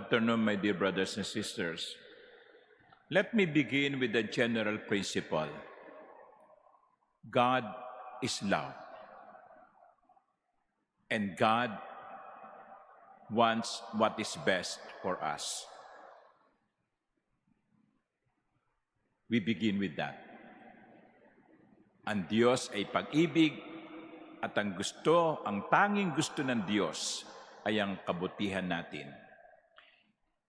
afternoon, my dear brothers and sisters. Let me begin with the general principle. God is love. And God wants what is best for us. We begin with that. Ang Diyos ay pag-ibig at ang tanging gusto ng Diyos ay ang kabutihan natin.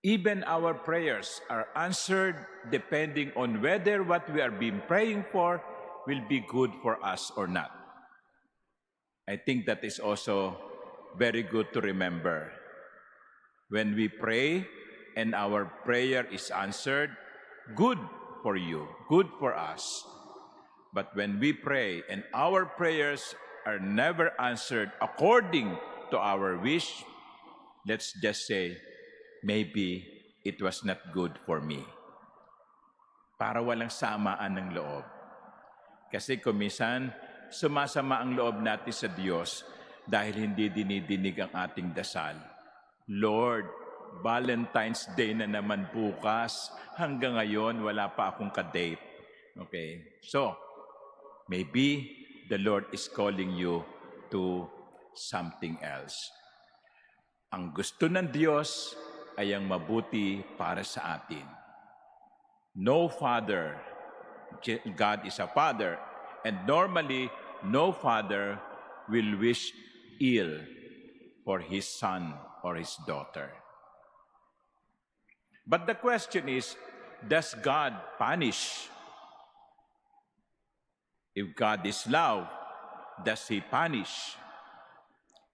Even our prayers are answered depending on whether what we are being praying for will be good for us or not. I think that is also very good to remember. When we pray and our prayer is answered, good for you, good for us. But when we pray and our prayers are never answered according to our wish, let's just say, maybe it was not good for me. Para walang samaan ng loob. Kasi kung minsan, sumasama ang loob natin sa Diyos dahil hindi dinidinig ang ating dasal. Lord, Valentine's Day na naman bukas. Hanggang ngayon, wala pa akong ka-date. Okay? So, maybe the Lord is calling you to something else. Ang gusto ng Diyos ay ang mabuti para sa atin. No father, God is a father, and normally, no father will wish ill for his son or his daughter. But the question is, does God punish? If God is love, does He punish?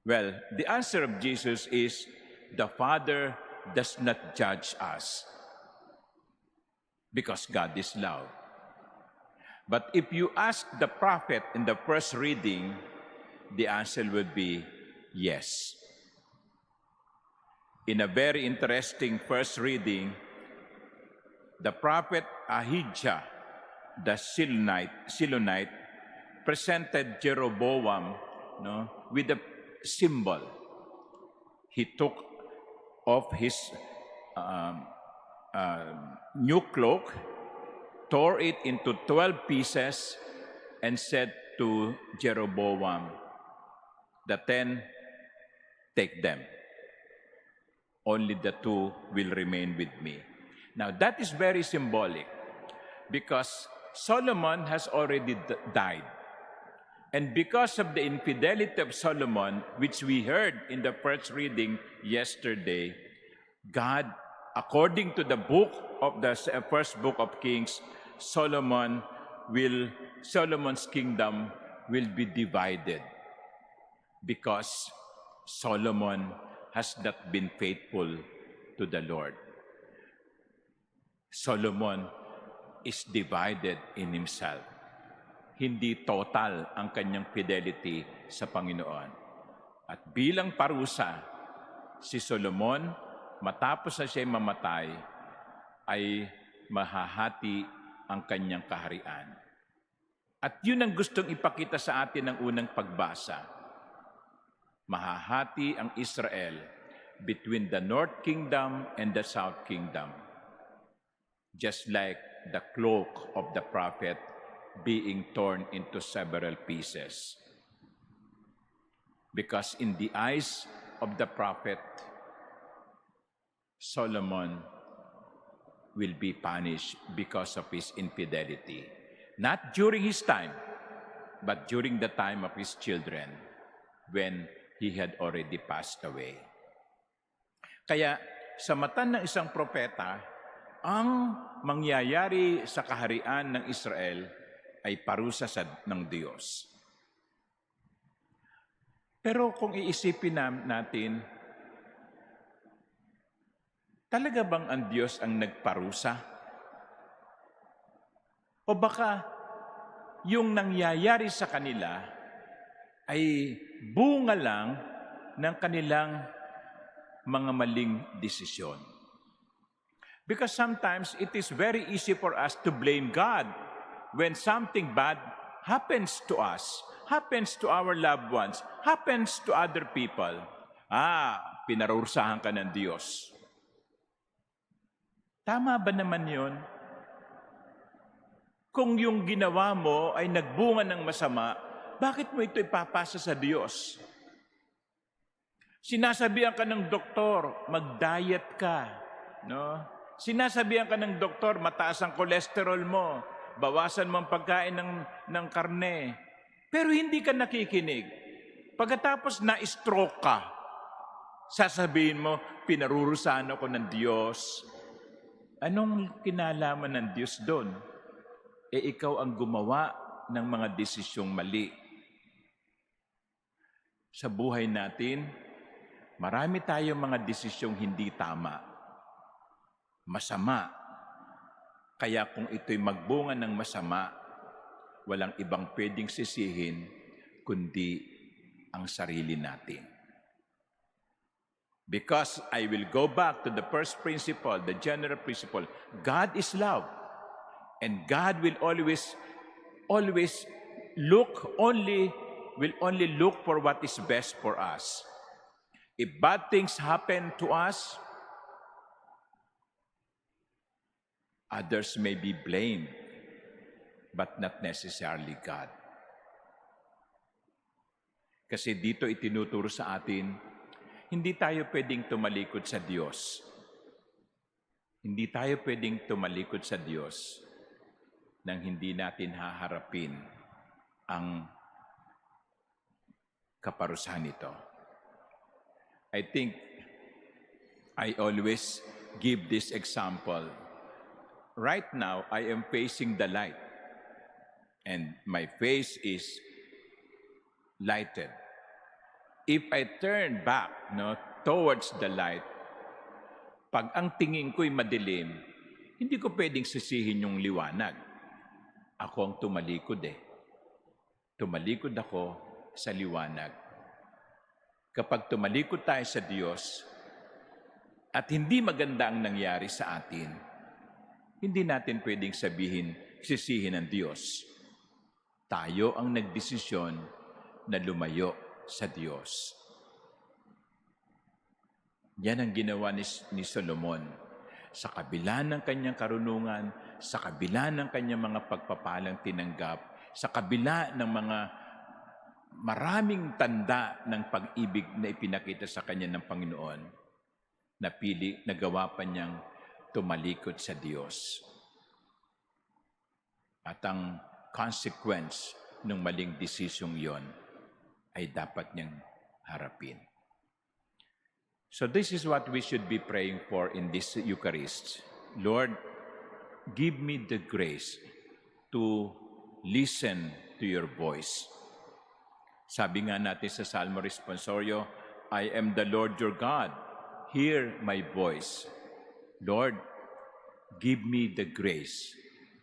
Well, the answer of Jesus is, the Father does not judge us because God is love. But if you ask the prophet in the first reading, the answer would be yes. In a very interesting first reading, the prophet Ahijah, the Silonite, presented Jeroboam with a symbol. He took off his new cloak, tore it into 12 pieces, and said to Jeroboam, the 10, take them. Only the 2 will remain with me. Now that is very symbolic because Solomon has already died. And because of the infidelity of Solomon, which we heard in the first reading yesterday, God, according to the book of the first book of Kings, Solomon's kingdom will be divided because Solomon has not been faithful to the Lord. Solomon is divided in himself. Hindi total ang kanyang fidelity sa Panginoon. At bilang parusa, si Solomon, matapos na siya mamatay, ay mahahati ang kanyang kaharian. At yun ang gustong ipakita sa atin ng unang pagbasa. Mahahati ang Israel between the North Kingdom and the South Kingdom. Just like the cloak of the prophet being torn into several pieces. Because in the eyes of the prophet, Solomon will be punished because of his infidelity. Not during his time, but during the time of his children, when he had already passed away. Kaya, sa mata ng isang propeta, ang mangyayari sa kaharian ng Israel ay parusa ng Diyos. Pero kung iisipin natin, talaga bang ang Diyos ang nagparusa? O baka yung nangyayari sa kanila ay bunga lang ng kanilang mga maling desisyon? Because sometimes it is very easy for us to blame God when something bad happens to us, happens to our loved ones, happens to other people. Pinarusahan ka ng Diyos. Tama ba naman yon? Kung yung ginawa mo ay nagbunga ng masama, bakit mo ito ipapasa sa Diyos? Sinasabihan ka ng doktor, mag-diet ka. No? Sinasabihan ka ng doktor, mataas ang kolesterol mo, bawasan mo ang pagkain ng karne. Pero hindi ka nakikinig. Pagkatapos na-stroke ka, sasabihin mo, pinarurusahan ako ng Diyos. Anong kinalaman ng Diyos doon? Ikaw ang gumawa ng mga desisyong mali. Sa buhay natin, marami tayong mga desisyong hindi tama, masama. Kaya kung ito'y magbunga ng masama, walang ibang pwedeng sisihin kundi ang sarili natin. Because I will go back to the first principle, the general principle. God is love. And God will always will only look for what is best for us. If bad things happen to us, others may be blamed, but not necessarily God. Kasi dito itinuturo sa atin, hindi tayo pwedeng tumalikod sa Diyos. Hindi tayo pwedeng tumalikod sa Diyos nang hindi natin haharapin ang kaparusahan nito. I think I always give this example. Right now, I am facing the light and my face is lighted. If I turn back towards the light, pag ang tingin ko'y madilim, hindi ko pwedeng sisihin yung liwanag. Ako ang tumalikod Tumalikod ako sa liwanag. Kapag tumalikod tayo sa Diyos at hindi maganda ang nangyari sa atin, hindi natin pwedeng sisihin ng Diyos. Tayo ang nagdesisyon na lumayo sa Diyos. Yan ang ginawa ni Solomon. Sa kabila ng kanyang karunungan, sa kabila ng kanyang mga pagpapalang tinanggap, sa kabila ng mga maraming tanda ng pag-ibig na ipinakita sa kanya ng Panginoon, nagawa pa niyang tumalikod sa Diyos. At ang consequence ng maling desisyong yon ay dapat niyang harapin. So this is what we should be praying for in this Eucharist. Lord, give me the grace to listen to your voice. Sabi nga natin sa Salmo Responsorio, I am the Lord your God. Hear my voice. Lord, give me the grace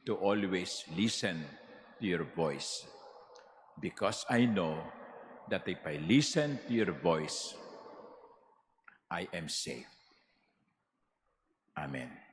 to always listen to your voice. Because I know that if I listen to your voice, I am safe. Amen.